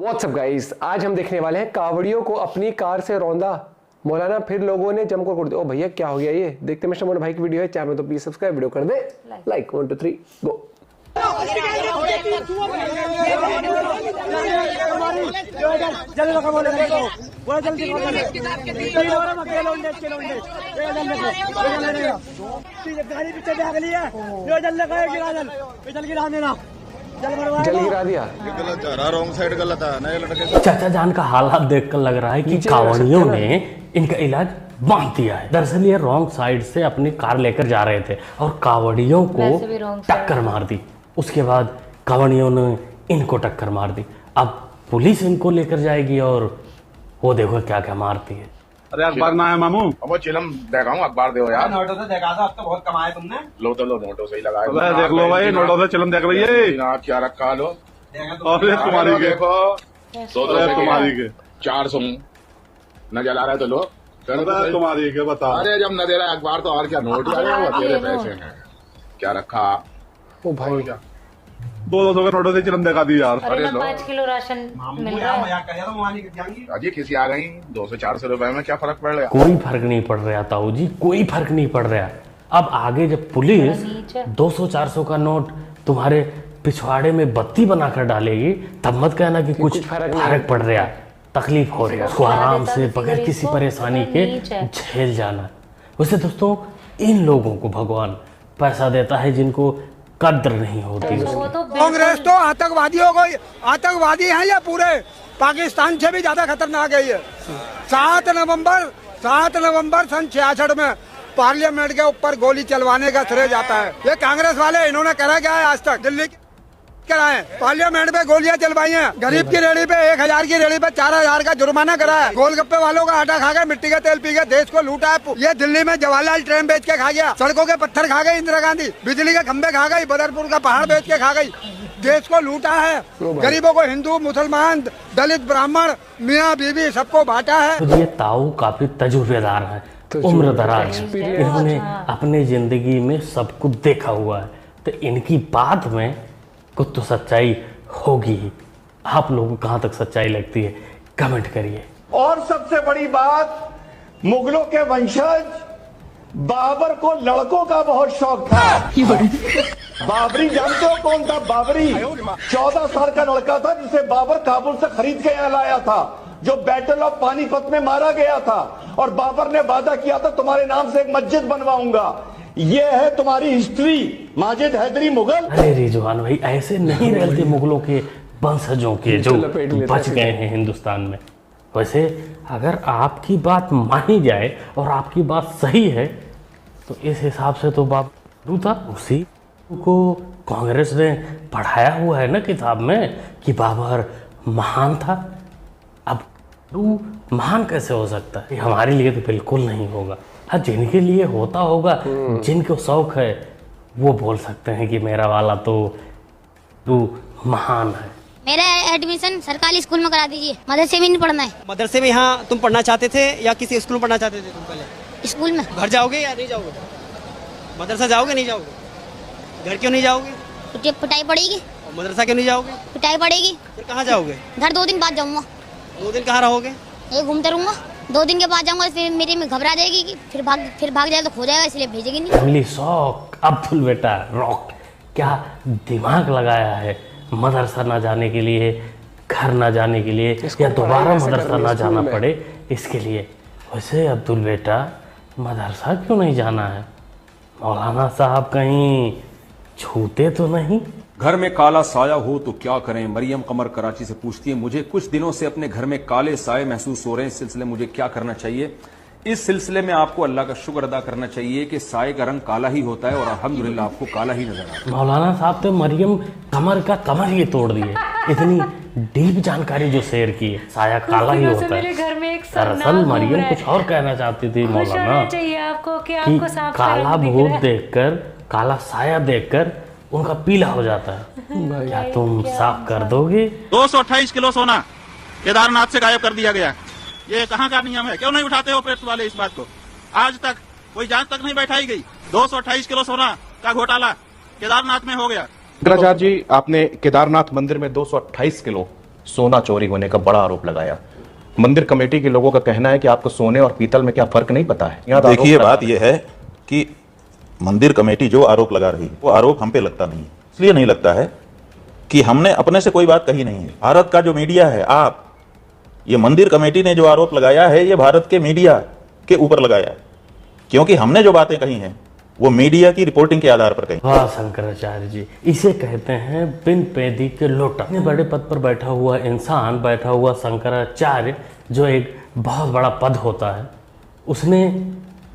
WhatsApp guys, आज हम देखने वाले हैं कावड़ियों को अपनी कार से रौंदा मौलाना, फिर लोगों ने जमकर कुट दिया। ओ भैया क्या हो गया ये? देखते मिस्टर मोहन भाई की वीडियो है। चैनल तो प्लीज सब्सक्राइब, वीडियो कर दे लाइक। 1 2 3 गो। जल गिरा दिया। गलत जा रहा, रॉन्ग साइड गलत है ना ये लड़के। चाचा जान का हालात देखकर लग रहा है कि कावड़ियों ने इनका इलाज बांध दिया है। दरअसल ये रॉन्ग साइड से अपनी कार लेकर जा रहे थे और कावड़ियों को टक्कर मार दी। उसके बाद कावड़ियों ने इनको टक्कर मार दी। अब पुलिस इनको लेकर जाएगी और वो देखो क्या क्या मारती है। अरे अखबार ना है मामू, वो चिलम देखा हूँ, अखबार दो यार। नोटों से देखा था, अब तो बहुत कमाए तुमने। लो तो लो, नोटों से ही लगाए। देख लो भाई, नोटों से चिलम देख रही है। क्या रखा लो और तुम्हारी के देखो, तुम्हारी के 400 न जला रहे तो लो। तुम्हारी के बता। अरे जब न दे रहा अखबार तो और क्या, नोट वो तेरे पैसे हैं। क्या रखा? ओ भाई 200 के नोटों से चिलम दिखा दी यार। अरे 5 किलो राशन मिल रहा है। अजी किसी आ गई 200-400 रुपए में क्या फर्क पड़ रहा? कोई फर्क नहीं पड़ रहा ताऊ जी, कोई फर्क नहीं पड़ रहा। अब आगे जब पुलिस 200-400 का नोट तुम्हारे पिछवाड़े में बत्ती बनाकर डालेगी तब मत कहना कि कुछ फर्क पड़ रहा, तकलीफ हो रही है। उसको आराम से बगैर किसी परेशानी के झेल जाना। वैसे दोस्तों, इन लोगों को भगवान पैसा देता है जिनको कद्र नहीं होती। कांग्रेस तो आतंकवादियों को, आतंकवादी हैं ये पूरे पाकिस्तान से भी ज्यादा खतरनाक है ये। 7 नवंबर सन 66 में पार्लियामेंट के ऊपर गोली चलवाने का श्रेय जाता है। ये कांग्रेस वाले, इन्होंने करा क्या है आज तक? दिल्ली कराए पार्लियामेंट में गोलियां चलवाई हैं। गरीब की रेडी पे 1000 की रेडी पे 4000 का जुर्माना कराया है। गोलगप्पे वालों का आटा खा गए, मिट्टी का तेल पी के देश को लूटा है। ये दिल्ली में जवाहरलाल ट्रेन बेच के खा गया, सड़कों के पत्थर खा गई इंदिरा गांधी, बिजली के खंभे खा गई, बदरपुर का पहाड़ बेच के खा गई, देश को लूटा है। गरीबों को हिंदू, मुसलमान, दलित, ब्राह्मण, मियाँ बीवी सबको बांटा है। तो ये ताऊ काफी तजुर्बेदार है, उम्र दराज है, इन्होंने अपने जिंदगी में सब कुछ देखा हुआ है, तो इनकी बात में कुछ तो सच्चाई होगी ही। आप लोगों को कहाँ तक सच्चाई लगती है कमेंट करिए। और सबसे बड़ी बात, मुगलों के वंशज बाबर को लड़कों का बहुत शौक था। बाबरी जानते हो कौन था? बाबरी 14 साल का लड़का था जिसे बाबर काबुल से खरीद के यहाँ लाया था, जो बैटल ऑफ पानीपत में मारा गया था। और बाबर ने वादा किया था तुम्हारे नाम से एक मस्जिद बनवाऊंगा। ये है तुम्हारी हिस्ट्री। माजिद हैदरी मुगल। अरे रिजवान भाई, ऐसे नहीं रहते मुगलों के वंशजों के जो बच गए हैं हिंदुस्तान में। वैसे अगर आपकी बात मानी जाए और आपकी बात सही है तो इस हिसाब से तो बाबरू था, उसी को कांग्रेस ने पढ़ाया हुआ है ना किताब में कि बाबर महान था। अब वो महान कैसे हो सकता है? हमारे लिए तो बिल्कुल नहीं होगा। हाँ, जिनके लिए होता होगा, जिनको शौक है, वो बोल सकते हैं कि मेरा वाला तो तू महान है। मेरा एडमिशन सरकारी स्कूल में करा दीजिए, मदरसे में नहीं पढ़ना है। मदरसे में यहाँ तुम पढ़ना चाहते थे या किसी स्कूल में पढ़ना चाहते थे तुम? पहले स्कूल में। घर जाओगे या नहीं जाओगे? मदरसा जाओगे नहीं जाओगे? घर क्यों नहीं जाओगे? पिटाई पड़ेगी। और मदरसा क्यों नहीं जाओगे? पिटाई पड़ेगी। फिर कहाँ जाओगे? घर 2 दिन बाद जाऊंगा। 2 दिन कहाँ रहोगे? ये घूमते रहूंगा। 2 दिन के बाद जाऊंगा, फिर मेरे में घबरा जाएगी कि फिर भाग जाए तो खो जाएगा, इसलिए भेजेगी नहीं। फैमिली शौक। अब्दुल बेटा रॉक क्या दिमाग लगाया है मदरसा ना जाने के लिए, घर ना जाने के लिए, या दोबारा मदरसा ना जाना पड़े इसके लिए। वैसे अब्दुल बेटा, मदरसा क्यों नहीं जाना है? मौलाना साहब कहीं छूते तो नहीं? घर में काला साया हो तो क्या करें? मरियम कमर कराची से पूछती है, मुझे कुछ दिनों से अपने घर में काले साए महसूस हो रहे हैं। इस सिलसिले में मुझे क्या करना चाहिए? इस सिलसिले में आपको अल्लाह का शुक्र अदा करना चाहिए कि साए का रंग काला ही होता है और अल्हम्दुलिल्लाह आपको काला ही नजर आता है। मौलाना साहब तो मरियम कमर का कमर ही तोड़ दिए। इतनी डीप जानकारी जो शेयर की है, साया काला ही होता है। दरअसल मरियम कुछ और कहना चाहती थी मौलाना कि काला भूत देखकर, काला साया देखकर उनका पीला हो जाता है। क्या तुम साफ कर दोगे? 228 किलो सोना केदारनाथ से गायब कर दिया गया। ये कहाँ का नियम है? क्यों नहीं उठाते हो प्रेस वाले इस बात को? आज तक कोई जांच तक नहीं बैठाई गई। 228 किलो सोना का घोटाला केदारनाथ में हो गया। शंकराचार्य जी, आपने केदारनाथ मंदिर में 228 किलो सोना चोरी होने का बड़ा आरोप लगाया। मंदिर कमेटी के लोगों का कहना है कि आपको सोने और पीतल में क्या फर्क नहीं पता है। यहाँ देखिए, बात यह है कि मंदिर कमेटी जो आरोप लगा रही है वो आरोप हम पे लगता नहीं है। इसलिए नहीं लगता है कि हमने अपने से कोई बात कही नहीं है। भारत का जो मीडिया है, आप ये मंदिर कमेटी ने जो आरोप लगाया है ये भारत के मीडिया के ऊपर लगाया है, क्योंकि हमने जो बातें कही हैं वो मीडिया की रिपोर्टिंग के आधार पर कही। वाह शंकराचार्य जी, इसे कहते हैं बिन पैदी के लोटा। इतने बड़े पद पर बैठा हुआ इंसान, बैठा हुआ शंकराचार्य, जो एक बहुत बड़ा पद होता है, उसने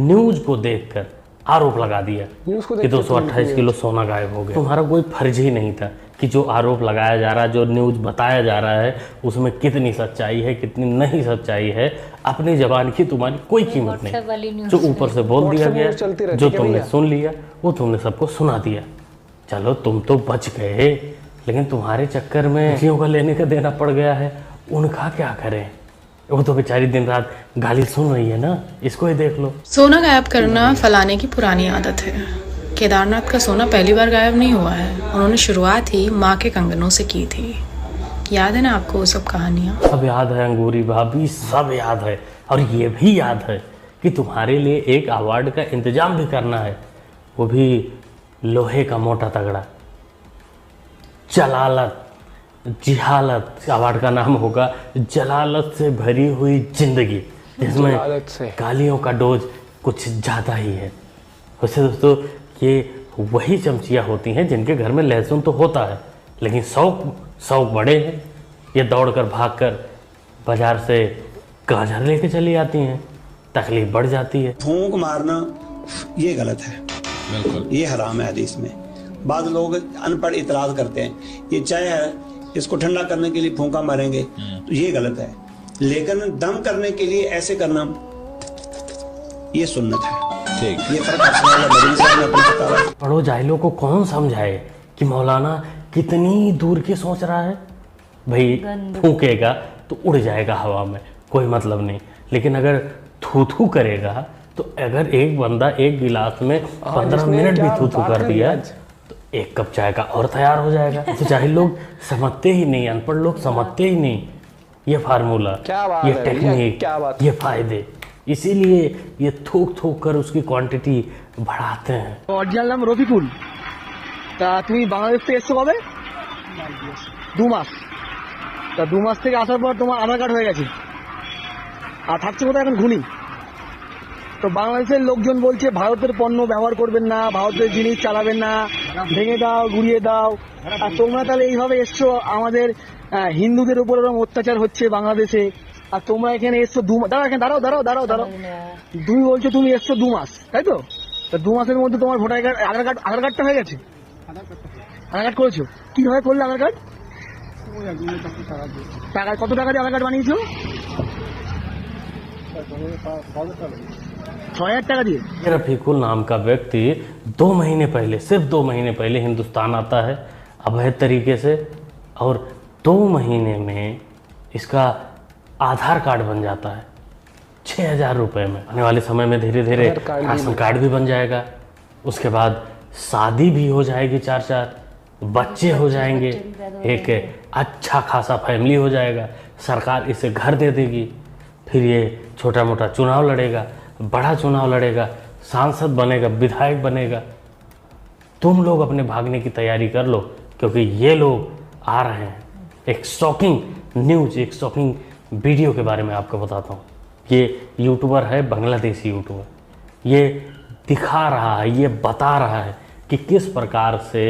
न्यूज को देखकर आरोप लगा दिया कि 228 किलो सोना गायब हो गया। तुम्हारा कोई फर्ज ही नहीं था कि जो आरोप लगाया जा रहा है, जो न्यूज बताया जा रहा है, उसमें कितनी सच्चाई है कितनी नहीं सच्चाई है, अपनी जबान की तुम्हारी कोई कीमत नहीं। जो ऊपर से बोल दिया गया, जो तुमने सुन लिया वो तुमने सबको सुना दिया। चलो तुम तो बच गए, लेकिन तुम्हारे चक्कर में किसी का लेने का देना पड़ गया है, उनका क्या करें? वो तो बेचारी दिन रात गाली सुन रही है ना, इसको ही देख लो। सोना गायब करना फलाने की पुरानी आदत है। केदारनाथ का सोना पहली बार गायब नहीं हुआ है, उन्होंने शुरुआत ही माँ के कंगनों से की थी। याद है ना आपको वो सब कहानियाँ? सब याद है अंगूरी भाभी, सब याद है। और ये भी याद है कि तुम्हारे लिए एक अवार्ड का इंतजाम भी करना है, वो भी लोहे का मोटा तगड़ा। जलालत, जिहालत अवार्ड का नाम होगा, जलालत से भरी हुई जिंदगी, जिसमें गालियों का डोज कुछ ज़्यादा ही है। वैसे दोस्तों, ये वही चमचियाँ होती हैं जिनके घर में लहसुन तो होता है, लेकिन शौक बड़े हैं। ये दौड़कर भागकर बाजार से गाजर लेके चली आती हैं, तकलीफ बढ़ जाती है। फूंक मारना ये गलत है, बिल्कुल ये हराम है हदीस में। बाद लोग अनपढ़ इतराज करते हैं, ये चाय है इसको ठंडा करने के लिए फूंका मारेंगे, तो ये गलत है। लेकिन दम करने के लिए ऐसे करना ये सुन्नत है। ठीक, ये पढ़ो जाहिलों को कौन समझाए कि मौलाना कितनी दूर की सोच रहा है। भाई फूकेगा तो उड़ जाएगा हवा में, कोई मतलब नहीं, लेकिन अगर थू थू करेगा तो अगर एक बंदा एक गिलास में 15 मिनट भी थू थू कर दिया तो एक कप चाय का और तैयार हो जाएगा। तो जाहिल लोग समझते ही नहीं, अनपढ़ लोग समझते ही नहीं ये फार्मूला, ये टेक्निक, ये फायदे। इसीलिए ये थूक थूक कर उसकी क्वांटिटी बढ़ाते हैं। অরিজিনাল নাম রফিকুল। তা তুমি বাংলাদেশ থেকে এসছো কবে? 2 মাস। তা 2 মাস থেকে আসার পর তোমার আধার কার্ড হয়ে গেছে, আর থাকছে কোথায় এখন ঘুনি। তো বাংলাদেশের লোকজন বলছে ভারতের পণ্য ব্যবহার করবেন না, ভারতের জিনিস চালাবেন না, ভেঙে দাও, গুড়িয়ে দাও। আর তোমরা তাহলে এইভাবে এসছো, আমাদের হিন্দুদের উপর এরকম অত্যাচার হচ্ছে বাংলাদেশে, আর তোমরা এখানে এসছো দাঁড়াও, তুমি বলছো তুমি এসছো 2 মাস, তাই তো? 2 মাসের মধ্যে তোমার ভোটার কার্ড, আধার কার্ডটা হয়ে গেছে? আধার কার্ড করেছো? কিভাবে করলে আধার কার্ড? টাকা কত টাকা দিয়ে আধার কার্ড বানিয়েছো? 6000 টাকা দিয়ে। रफीकुल नाम का व्यक्ति 2 महीने पहले, सिर्फ 2 महीने पहले हिंदुस्तान आता है अवैध तरीके से, और 2 महीने में इसका आधार कार्ड बन जाता है 6000 रुपये में। आने वाले समय में धीरे धीरे राशन कार्ड भी बन जाएगा, उसके बाद शादी भी हो जाएगी, 4 बच्चे हो जाएंगे, एक अच्छा खासा फैमिली हो जाएगा, सरकार इसे घर दे देगी, फिर ये छोटा मोटा चुनाव लड़ेगा, बड़ा चुनाव लड़ेगा, सांसद बनेगा, विधायक बनेगा। तुम लोग अपने भागने की तैयारी कर लो, क्योंकि ये लोग आ रहे हैं। एक शॉकिंग न्यूज, एक शॉकिंग वीडियो के बारे में आपको बताता हूँ। ये यूट्यूबर है, बांग्लादेशी यूट्यूबर, ये दिखा रहा है, ये बता रहा है कि किस प्रकार से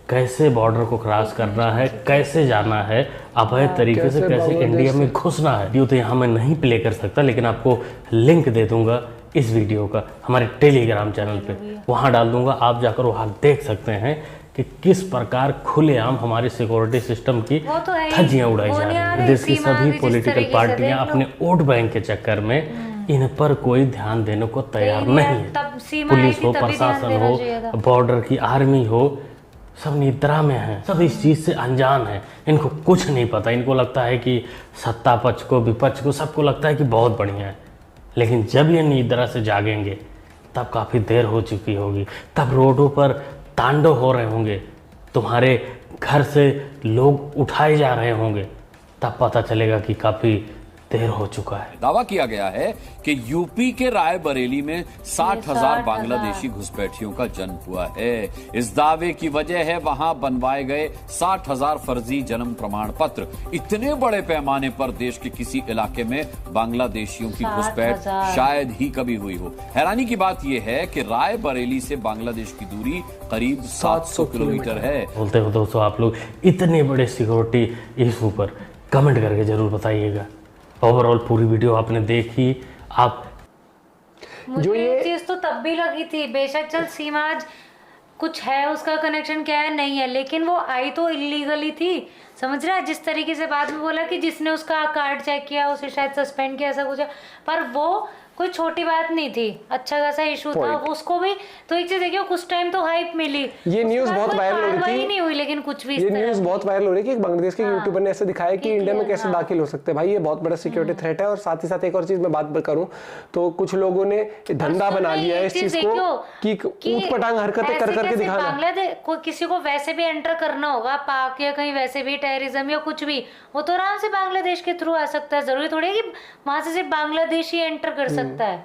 कैसे बॉर्डर को क्रॉस करना है, कैसे जाना है, अवैध तरीके से कैसे इंडिया में घुसना है। वीडियो तो यहाँ मैं नहीं प्ले कर सकता, लेकिन आपको लिंक दे दूंगा इस वीडियो का हमारे टेलीग्राम चैनल पे, वहाँ डाल दूंगा, आप जाकर वहाँ देख सकते हैं कि किस प्रकार खुलेआम हमारे सिक्योरिटी सिस्टम की धज्जियाँ उड़ाई जा रही हैं। देश की सभी पॉलिटिकल पार्टियाँ अपने वोट बैंक के चक्कर में इन पर कोई ध्यान देने को तैयार नहीं है। पुलिस हो, प्रशासन हो, बॉर्डर की आर्मी हो, सब निद्रा में हैं, सब इस चीज़ से अनजान है, इनको कुछ नहीं पता। इनको लगता है कि सत्ता पक्ष को, विपक्ष को, सबको लगता है कि बहुत बढ़िया है, लेकिन जब ये निद्रा से जागेंगे तब काफ़ी देर हो चुकी होगी, तब रोडों पर तांडव हो रहे होंगे, तुम्हारे घर से लोग उठाए जा रहे होंगे, तब पता चलेगा कि काफी देर हो चुका है। दावा किया गया है कि यूपी के रायबरेली में 60,000 बांग्लादेशी घुसपैठियों का जन्म हुआ है। इस दावे की वजह है वहां बनवाए गए 60,000 फर्जी जन्म प्रमाण पत्र। इतने बड़े पैमाने पर देश के किसी इलाके में बांग्लादेशियों की घुसपैठ शायद ही कभी हुई हो। हैरानी की बात यह है कि रायबरेली से बांग्लादेश की दूरी करीब 700 किलोमीटर है। बोलते हो दोस्तों आप लोग इतने बड़े सिक्योरिटी इशू पर कमेंट करके जरूर बताइएगा। ओवरऑल पूरी वीडियो आपने देखी। आप मुझे ये चीज तो तब भी लगी थी, बेशक चल सीमाज कुछ है, उसका कनेक्शन क्या है नहीं है, लेकिन वो आई तो इलीगली थी, समझ रहा है। जिस तरीके से बाद में बोला कि जिसने उसका कार्ड चेक किया उसे शायद सस्पेंड किया, ऐसा कुछ है, पर वो कोई छोटी बात नहीं थी, अच्छा खासा इशू था उसको भी। तो एक चीज देखिए, कुछ टाइम तो हाइप मिली, ये न्यूज बहुत वायरल हो रही थी, नहीं हुई लेकिन कुछ भी ये न्यूज बहुत वायरल हो रही है कि बांग्लादेश के यूट्यूबर ने ऐसे दिखाया कि इंडिया में कैसे दाखिल हो सकते हैं। भाई ये बहुत बड़ा सिक्योरिटी थ्रेट है। और साथ ही साथ एक और चीज मैं बात करूं तो कुछ लोगों ने धंधा बना लिया है इस चीज को कि ऊटपटांग हरकतें कर करके दिखाना। बांग्लादेश को किसी को वैसे भी एंटर करना होगा पाक या कहीं वैसे भी टेररिज्म या कुछ भी, वो तो आराम से बांग्लादेश के थ्रू आ सकता है। जरूरी थोड़ी है कि वहां से सिर्फ बांग्लादेशी एंटर कर सकता है।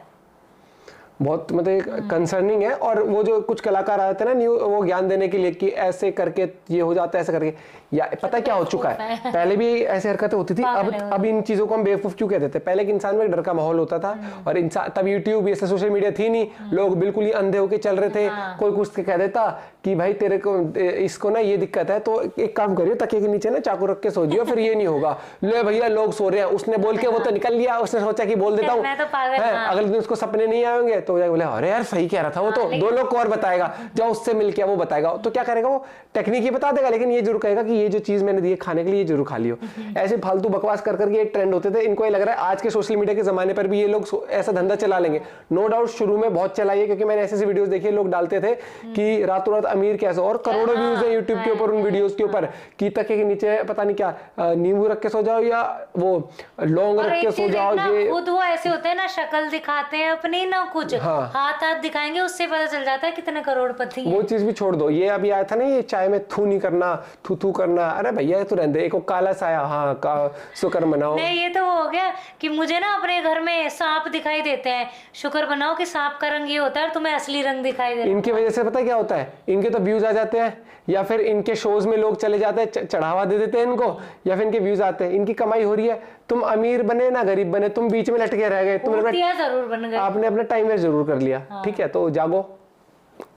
बहुत मतलब कंसर्निंग है। और वो जो कुछ कलाकार आए थे ना वो ज्ञान देने के लिए कि ऐसे करके ये हो जाता है, ऐसे करके, या पता क्या हो चुका है, पहले भी ऐसे हरकतें होती थी। अब इन चीजों को हम बेवकूफ क्यों कहते थे? पहले के इंसान में डर का माहौल होता था और इंसान तब यूट्यूब ऐसे सोशल मीडिया थी नहीं, लोग बिल्कुल ही अंधे होके चल रहे थे। कोई कुछ कह देता कि भाई तेरे को इसको ना ये दिक्कत है तो एक काम करियो, तकिए के नीचे ना चाकू रख के सो जियो, फिर ये नहीं होगा। ले भैया लोग सो रहे हैं, उसने बोल के वो तो निकल लिया, उसने सोचा कि बोल देता हूँ, अगले दिन उसको सपने नहीं आएंगे तो बोले अरे यार सही कह रहा था वो तो, दो लोग को और बताएगा, जब उससे मिल के वो बताएगा तो क्या करेगा, वो टेक्निक ही बता देगा, लेकिन ये जरूर कहेगा कि ये जो चीज मैंने दी है खाने के लिए जरूर खा लियो। ऐसे फालतू बकवास कर करके एक ट्रेंड होते थे। इनको ये लग रहा है आज के सोशल मीडिया के जमाने पर भी ये लोग ऐसा धंधा चला लेंगे। नो डाउट शुरू में बहुत चला है, क्योंकि मैंने ऐसे वीडियोस देखे लोग डालते थे कि रातों रात अमीर कैसे, और करोड़ों व्यूज है यूट्यूब के ऊपर उन वीडियोस के ऊपर कि तकिए के नीचे पता नहीं क्या नींबू रख के सो जाओ या वो लौंग रख के सो जाओ। ये खुद वो ऐसे होते हैं ना, शक्ल दिखाते हैं अपनी ना कुछ, हाथ दिखाएंगे, उससे पता चल जाता है कितने करोड़पति हैं। वो चीज भी छोड़ दो, ये अभी आया था ना ये चाय में थू नहीं करना, थू थू करना, अरे भैया तू रहने दे, एक काला साया, हाँ का शुक्र मनाओ। नहीं ये तो हो गया कि मुझे ना अपने घर में सांप दिखाई देते हैं, शुक्र मनाओ कि सांप का रंग ये होता है और तुम्हें असली रंग दिखाई देता है। इनकी वजह से पता क्या होता है, इनके तो व्यूज आ जाते हैं, या फिर इनके शोज में लोग चले जाते हैं, चढ़ावा दे देते हैं इनको, या फिर इनके व्यूज आते हैं, इनकी कमाई हो रही है। तुम अमीर बने ना गरीब बने, तुम बीच में लटके रह गए, जरूर बन गए, आपने अपना टाइम वेस्ट जरूर कर लिया। ठीक है, तो जागो,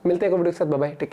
मिलते हैं वीडियो के साथ, बाय बाय, टेक केयर।